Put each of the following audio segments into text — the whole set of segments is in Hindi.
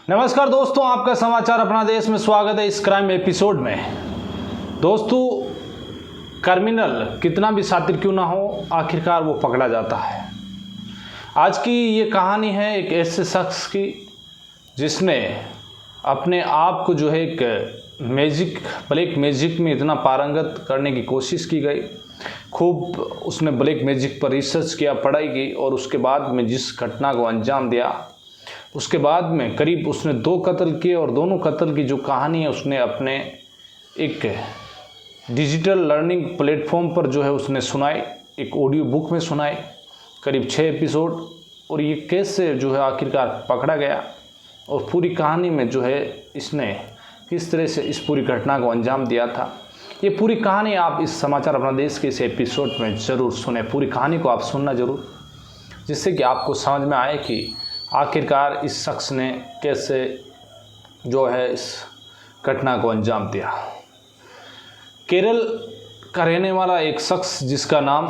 नमस्कार दोस्तों, आपका समाचार अपना देश में स्वागत है इस क्राइम एपिसोड में। दोस्तों, क्रिमिनल कितना भी शातिर क्यों ना हो, आखिरकार वो पकड़ा जाता है। आज की ये कहानी है एक ऐसे शख्स की जिसने अपने आप को जो है एक ब्लैक मैजिक में इतना पारंगत करने की कोशिश की गई। खूब उसने ब्लैक मैजिक पर रिसर्च किया, पढ़ाई की, और उसके बाद में जिस घटना को अंजाम दिया, उसके बाद में करीब उसने 2 कत्ल किए, और दोनों कत्ल की जो कहानी है उसने अपने एक डिजिटल लर्निंग प्लेटफॉर्म पर जो है उसने सुनाई, एक ऑडियो बुक में सुनाई, करीब 6 एपिसोड। और ये कैसे जो है आखिरकार पकड़ा गया और पूरी कहानी में जो है इसने किस तरह से इस पूरी घटना को अंजाम दिया था, ये पूरी कहानी आप इस समाचार अपना देश के इस एपिसोड में ज़रूर सुने। पूरी कहानी को आप सुनना ज़रूर, जिससे कि आपको समझ में आए कि आखिरकार इस शख्स ने कैसे जो है इस घटना को अंजाम दिया। केरल का रहने वाला एक शख्स जिसका नाम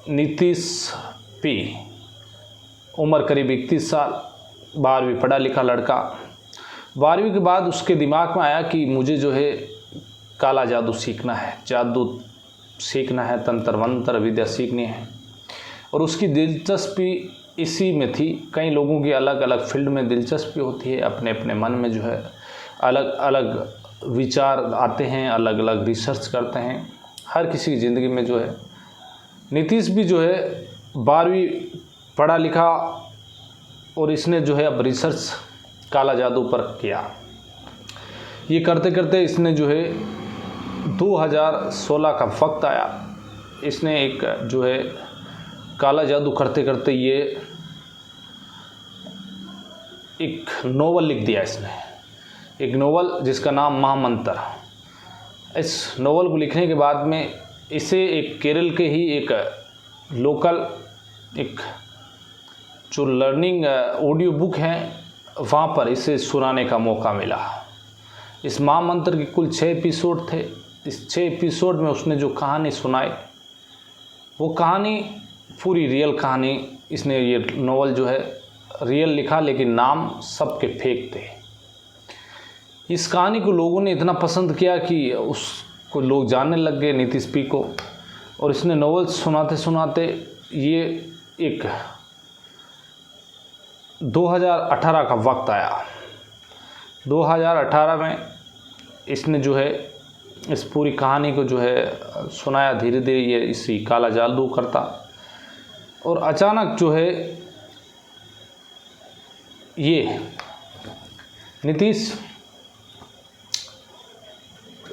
नीतीश पी, उम्र करीब 31 साल, 12वीं पढ़ा लिखा लड़का। 12वीं के बाद उसके दिमाग में आया कि मुझे जो है काला जादू सीखना है, जादू सीखना है, तंत्र मंत्र विद्या सीखनी है। और उसकी दिलचस्पी इसी में थी। कई लोगों की अलग अलग फील्ड में दिलचस्पी होती है, अपने अपने मन में जो है अलग अलग विचार आते हैं, अलग अलग रिसर्च करते हैं। हर किसी की ज़िंदगी में जो है, नीतीश भी जो है 12वीं पढ़ा लिखा, और इसने जो है अब रिसर्च काला जादू पर किया। ये करते करते इसने जो है 2016 का वक्त आया, इसने एक जो है काला जादू करते करते ये एक नोवेल लिख दिया। इसने एक नोवेल जिसका नाम महामंत्र। इस नोवेल को लिखने के बाद में इसे एक केरल के ही एक लोकल एक जो लर्निंग ऑडियो बुक है वहाँ पर इसे सुनाने का मौका मिला। इस महामंत्र के कुल 6 एपिसोड थे। इस 6 एपिसोड में उसने जो कहानी सुनाई, वो कहानी पूरी रियल कहानी। इसने ये नोवेल जो है रियल लिखा, लेकिन नाम सबके फेक थे। इस कहानी को लोगों ने इतना पसंद किया कि उसको लोग जानने लग गए, नीतीश पी को। और इसने नोवेल सुनाते सुनाते ये एक 2018 का वक्त आया। 2018 में इसने जो है इस पूरी कहानी को जो है सुनाया। धीरे धीरे ये इसी काला जादू करता, और अचानक जो है ये नीतीश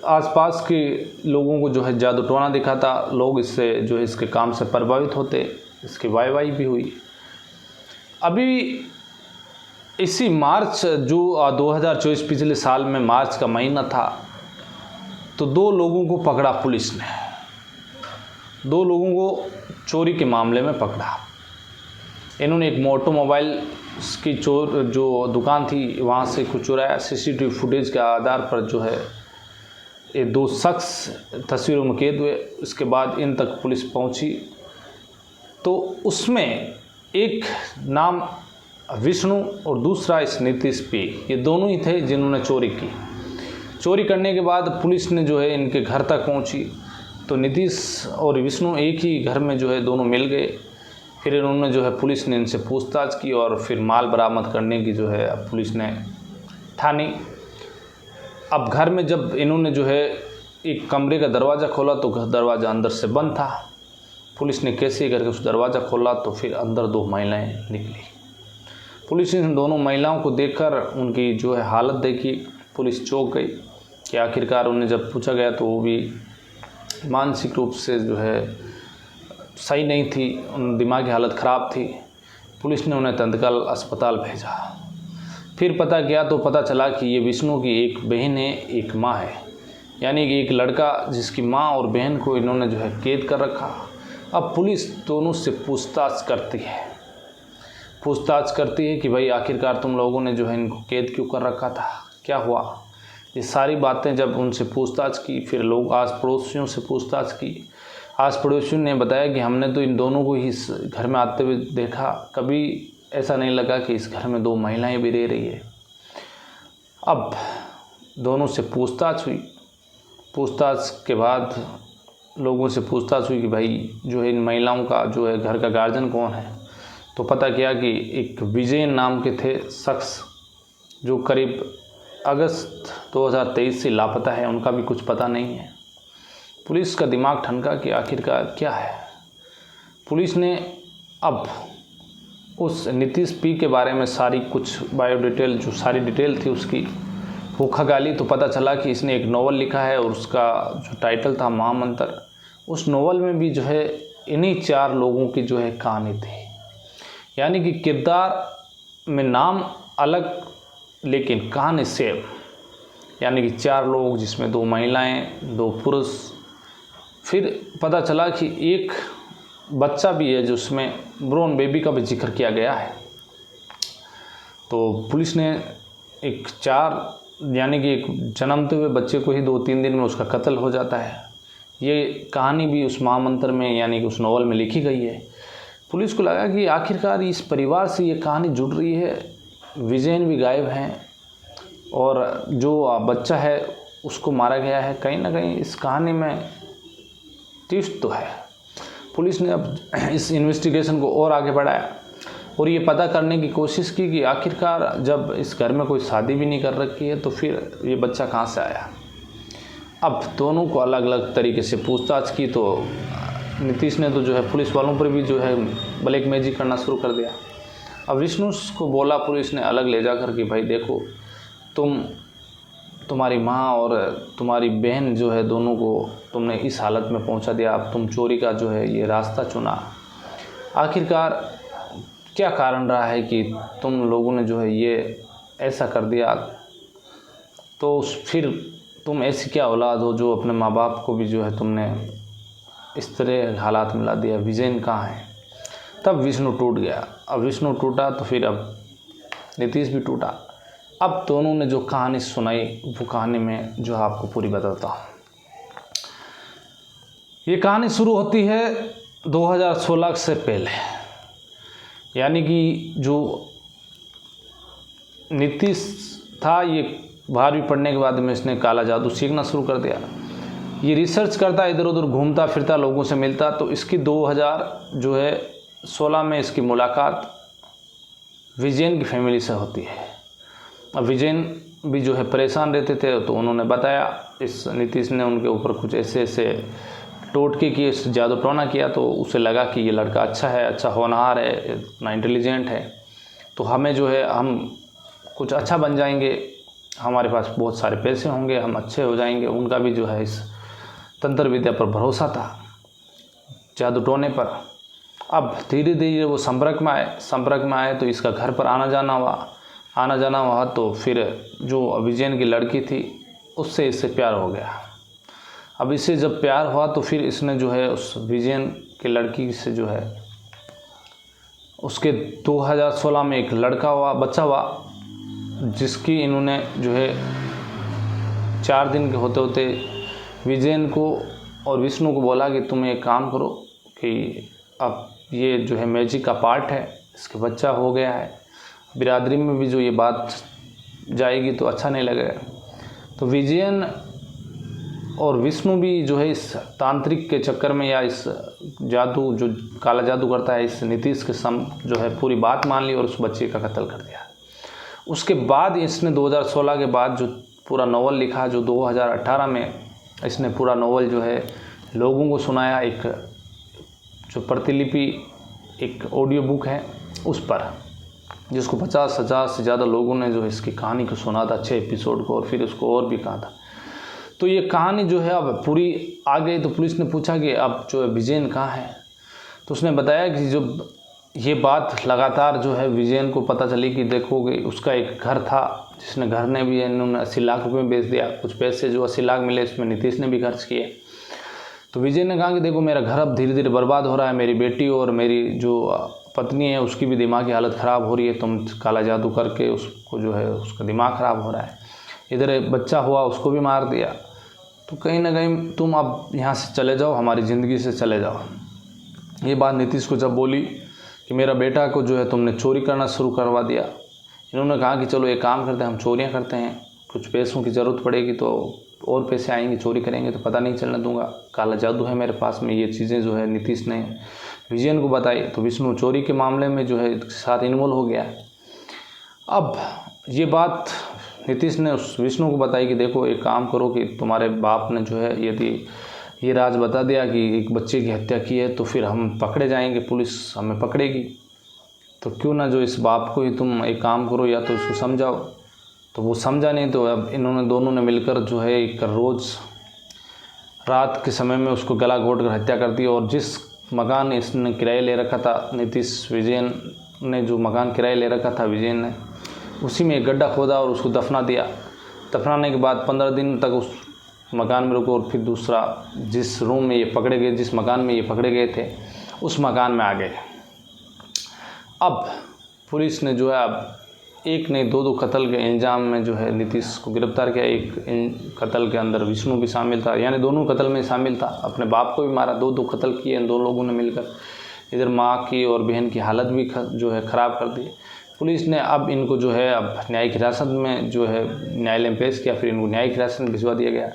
आसपास के लोगों को जो है जादू टोना दिखाता। लोग इससे जो है इसके काम से प्रभावित होते, इसकी वाई भी हुई। अभी इसी मार्च जो 2024 पिछले साल में मार्च का महीना था, तो 2 लोगों को पकड़ा पुलिस ने। 2 लोगों को चोरी के मामले में पकड़ा। इन्होंने एक ऑटोमोबाइल की जो दुकान थी वहाँ से कुछ चुराया। सीसीटीवी फुटेज के आधार पर जो है ये 2 शख्स तस्वीरों में कैद हुए। उसके बाद इन तक पुलिस पहुँची, तो उसमें एक नाम विष्णु और दूसरा इस नीतीश पी, ये दोनों ही थे जिन्होंने चोरी की। चोरी करने के बाद पुलिस ने जो है इनके घर तक पहुँची, तो नीतीश और विष्णु एक ही घर में जो है दोनों मिल गए। फिर इन्होंने जो है पुलिस ने इनसे पूछताछ की, और फिर माल बरामद करने की जो है पुलिस ने ठानी। अब घर में जब इन्होंने जो है एक कमरे का दरवाज़ा खोला, तो दरवाज़ा अंदर से बंद था। पुलिस ने कैसे करके उस दरवाज़ा खोला, तो फिर अंदर 2 महिलाएँ निकली। पुलिस ने दोनों महिलाओं को देखकर उनकी जो है हालत देखी, पुलिस चौंक गई कि आखिरकार उन्हें जब पूछा गया तो वो भी मानसिक रूप से जो है सही नहीं थी, उन दिमागी हालत ख़राब थी। पुलिस ने उन्हें तत्काल अस्पताल भेजा। फिर पता किया तो पता चला कि ये विष्णु की एक बहन है, एक माँ है, यानी कि एक लड़का जिसकी माँ और बहन को इन्होंने जो है कैद कर रखा। अब पुलिस दोनों से पूछताछ करती है कि भाई आखिरकार तुम लोगों ने जो है इनको कैद क्यों कर रखा था, क्या हुआ। ये सारी बातें जब उनसे पूछताछ की, फिर लोग आस पड़ोसियों से पूछताछ की। आस पड़ोसियों ने बताया कि हमने तो इन दोनों को ही घर में आते हुए देखा, कभी ऐसा नहीं लगा कि इस घर में 2 महिलाएं भी रह रही है। अब दोनों से पूछताछ हुई। पूछताछ के बाद लोगों से पूछताछ हुई कि भाई जो है इन महिलाओं का जो है घर का गार्जियन कौन है। तो पता किया कि एक विजय नाम के थे शख्स, जो करीब अगस्त 2023 से लापता है, उनका भी कुछ पता नहीं है। पुलिस का दिमाग ठनका कि आखिरकार क्या है। पुलिस ने अब उस नीतीश पी के बारे में सारी कुछ बायो डिटेल, जो सारी डिटेल थी उसकी, वो खंगाली तो पता चला कि इसने एक नॉवल लिखा है और उसका जो टाइटल था महामंत्र। उस नॉवल में भी जो है इन्हीं 4 लोगों की जो है कहानी थी, यानी कि किरदार में नाम अलग लेकिन कहानी सेम, यानी कि 4 लोग जिसमें 2 महिलाएं 2 पुरुष। फिर पता चला कि एक बच्चा भी है जिसमें ब्रोन बेबी का भी जिक्र किया गया है। तो पुलिस ने एक 4 यानी कि एक जन्मते हुए बच्चे को ही 2-3 दिन में उसका कत्ल हो जाता है। ये कहानी भी उस महामंत्र में यानी कि उस नॉवल में लिखी गई है। पुलिस को लगा कि आखिरकार इस परिवार से ये कहानी जुड़ रही है। विजयन भी गायब हैं और जो बच्चा है उसको मारा गया है। कहीं ना कहीं इस कहानी में ट्विस्ट तो है। पुलिस ने अब इस इन्वेस्टिगेशन को और आगे बढ़ाया और ये पता करने की कोशिश की कि आखिरकार जब इस घर में कोई शादी भी नहीं कर रखी है तो फिर ये बच्चा कहाँ से आया। अब दोनों को अलग अलग तरीके से पूछताछ की तो नीतीश ने तो जो है पुलिस वालों पर भी जो है ब्लैक मैजिक करना शुरू कर दिया। अब विष्णु को बोला पुलिस ने अलग ले जाकर कि भाई देखो, तुम्हारी माँ और तुम्हारी बहन जो है दोनों को तुमने इस हालत में पहुंचा दिया। अब तुम चोरी का जो है ये रास्ता चुना। आखिरकार क्या कारण रहा है कि तुम लोगों ने जो है ये ऐसा कर दिया। तो फिर तुम ऐसी क्या औलाद हो जो अपने माँ बाप को भी जो है तुमने इस तरह हालात में ला दिया। विजयन कहाँ है। तब विष्णु टूट गया। अब विष्णु टूटा तो फिर अब नीतीश भी टूटा। अब दोनों ने जो कहानी सुनाई वो कहानी में जो है आपको पूरी बताता हूँ। ये कहानी शुरू होती है 2016 से पहले, यानी कि जो नीतीश था ये 12वीं पढ़ने के बाद में इसने काला जादू सीखना शुरू कर दिया। ये रिसर्च करता, इधर उधर घूमता फिरता, लोगों से मिलता। तो इसकी 2016 में इसकी मुलाकात विजयन की फैमिली से होती है। अब विजयन भी जो है परेशान रहते थे तो उन्होंने बताया, इस नीतीश ने उनके ऊपर कुछ ऐसे ऐसे टोटके किए, जादू टोना किया। तो उसे लगा कि ये लड़का अच्छा है, अच्छा होनहार है, इतना इंटेलिजेंट है, तो हमें जो है हम कुछ अच्छा बन जाएंगे, हमारे पास बहुत सारे पैसे होंगे, हम अच्छे हो जाएंगे। उनका भी जो है इस तंत्र विद्या पर भरोसा था, जादू टोने पर। अब धीरे धीरे वो संपर्क में आए तो इसका घर पर आना जाना हुआ। तो फिर जो विजयन की लड़की थी उससे इससे प्यार हो गया। अब इससे जब प्यार हुआ तो फिर इसने जो है उस विजयन की लड़की से जो है उसके 2016 में एक बच्चा हुआ, जिसकी इन्होंने जो है 4 दिन के होते होते विजयन को और विष्णु को बोला कि तुम एक काम करो कि अब ये जो है मैजिक का पार्ट है, इसके बच्चा हो गया है, बिरादरी में भी जो ये बात जाएगी तो अच्छा नहीं लगेगा। तो विजयन और विष्णु भी जो है इस तांत्रिक के चक्कर में या इस जादू जो काला जादू करता है इस नीतीश के जो है पूरी बात मान ली और उस बच्चे का कत्ल कर दिया। उसके बाद इसने 2016 के बाद जो पूरा नॉवल लिखा, जो 2018 में इसने पूरा नॉवल जो है लोगों को सुनाया। एक जो प्रतिलिपि एक ऑडियो बुक है उस पर, जिसको 50,000 से ज़्यादा लोगों ने जो इसकी कहानी को सुना था 6 एपिसोड को, और फिर उसको और भी कहा था। तो ये कहानी जो है अब पूरी आ गई। तो पुलिस ने पूछा कि अब जो है विजयन कहाँ है। तो उसने बताया कि जब ये बात लगातार जो है विजयन को पता चली कि देखोगे उसका एक घर था, जिसने घर ने भी इन्होंने 80 लाख रुपये में बेच दिया। कुछ पैसे जो 80 लाख मिले इसमें नीतीश ने भी खर्च किए। तो विजय ने कहा कि देखो मेरा घर अब धीरे धीरे बर्बाद हो रहा है, मेरी बेटी और मेरी जो पत्नी है उसकी भी दिमागी हालत ख़राब हो रही है, तुम काला जादू करके उसको जो है उसका दिमाग ख़राब हो रहा है। इधर बच्चा हुआ उसको भी मार दिया, तो कहीं ना कहीं तुम अब यहाँ से चले जाओ, हमारी ज़िंदगी से चले जाओ। ये बात नीतीश को जब बोली कि मेरा बेटा को जो है तुमने चोरी करना शुरू करवा दिया। इन्होंने कहा कि चलो एक काम करते हैं, हम चोरियां करते हैं, कुछ पैसों की ज़रूरत पड़ेगी तो और पैसे आएंगे, चोरी करेंगे तो पता नहीं चलने दूंगा, काला जादू है मेरे पास में। ये चीज़ें जो है नीतीश ने विजयन को बताई, तो विष्णु चोरी के मामले में जो है साथ इन्वॉल्व हो गया। अब ये बात नीतीश ने उस विष्णु को बताई कि देखो एक काम करो कि तुम्हारे बाप ने जो है यदि ये राज बता दिया कि एक बच्चे की हत्या की है तो फिर हम पकड़े जाएंगे, पुलिस हमें पकड़ेगी, तो क्यों ना जो इस बाप को ही तुम एक काम करो, या तो इसको समझाओ। तो वो समझा नहीं, तो अब इन्होंने दोनों ने मिलकर जो है एक रोज़ रात के समय में उसको गला घोट कर हत्या कर दी। और जिस मकान इसने किराए ले रखा था, नीतीश विजयन ने जो मकान किराए ले रखा था विजयन ने, उसी में एक गड्ढा खोदा और उसको दफना दिया। दफनाने के बाद 15 दिन तक उस मकान में रुको और फिर दूसरा जिस रूम में ये पकड़े गए, जिस मकान में ये पकड़े गए थे, उस मकान में आ गए। अब पुलिस ने जो है अब एक नहीं दो कत्ल के इल्ज़ाम में जो है नीतीश को गिरफ्तार किया। एक कत्ल के अंदर विष्णु भी शामिल था, यानी दोनों कत्ल में शामिल था, अपने बाप को भी मारा, दो कत्ल किए इन दो लोगों ने मिलकर। इधर माँ की और बहन की हालत भी जो है ख़राब कर दी। पुलिस ने अब इनको जो है अब न्यायिक हिरासत में जो है न्यायालय में पेश किया, फिर इनको न्यायिक हिरासत में भिजवा दिया गया।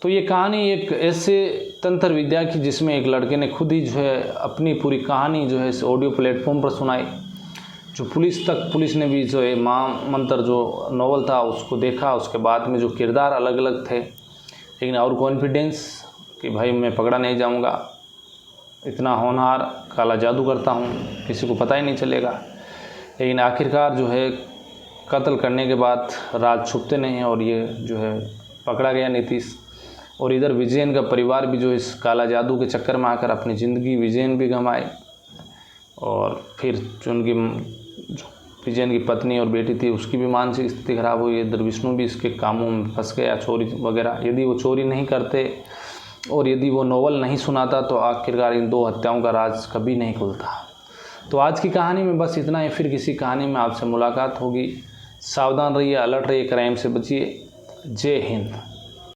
तो ये कहानी एक ऐसे तंत्र विद्या की जिसमें एक लड़के ने खुद ही जो है अपनी पूरी कहानी जो है इस ऑडियो प्लेटफॉर्म पर सुनाई, जो पुलिस ने भी जो है महामंत्र जो नॉवल था उसको देखा। उसके बाद में जो किरदार अलग अलग थे, लेकिन और कॉन्फिडेंस कि भाई मैं पकड़ा नहीं जाऊंगा, इतना होनहार, काला जादू करता हूं, किसी को पता ही नहीं चलेगा। लेकिन आखिरकार जो है कत्ल करने के बाद राज छुपते नहीं हैं और ये जो है पकड़ा गया नीतीश। और इधर विजयन का परिवार भी जो इस काला जादू के चक्कर में आकर अपनी ज़िंदगी विजयन भी गंवाए, और फिर जो उनकी विजयन की पत्नी और बेटी थी उसकी भी मानसिक स्थिति खराब हुई। इधर विष्णु भी इसके कामों में फंस गया, चोरी वगैरह। यदि वो चोरी नहीं करते और यदि वो नॉवल नहीं सुनाता तो आखिरकार इन दो हत्याओं का राज कभी नहीं खुलता। तो आज की कहानी में बस इतना ही, फिर किसी कहानी में आपसे मुलाकात होगी। सावधान रहिए, अलर्ट रहिए, क्राइम से बचिए। जय हिंद।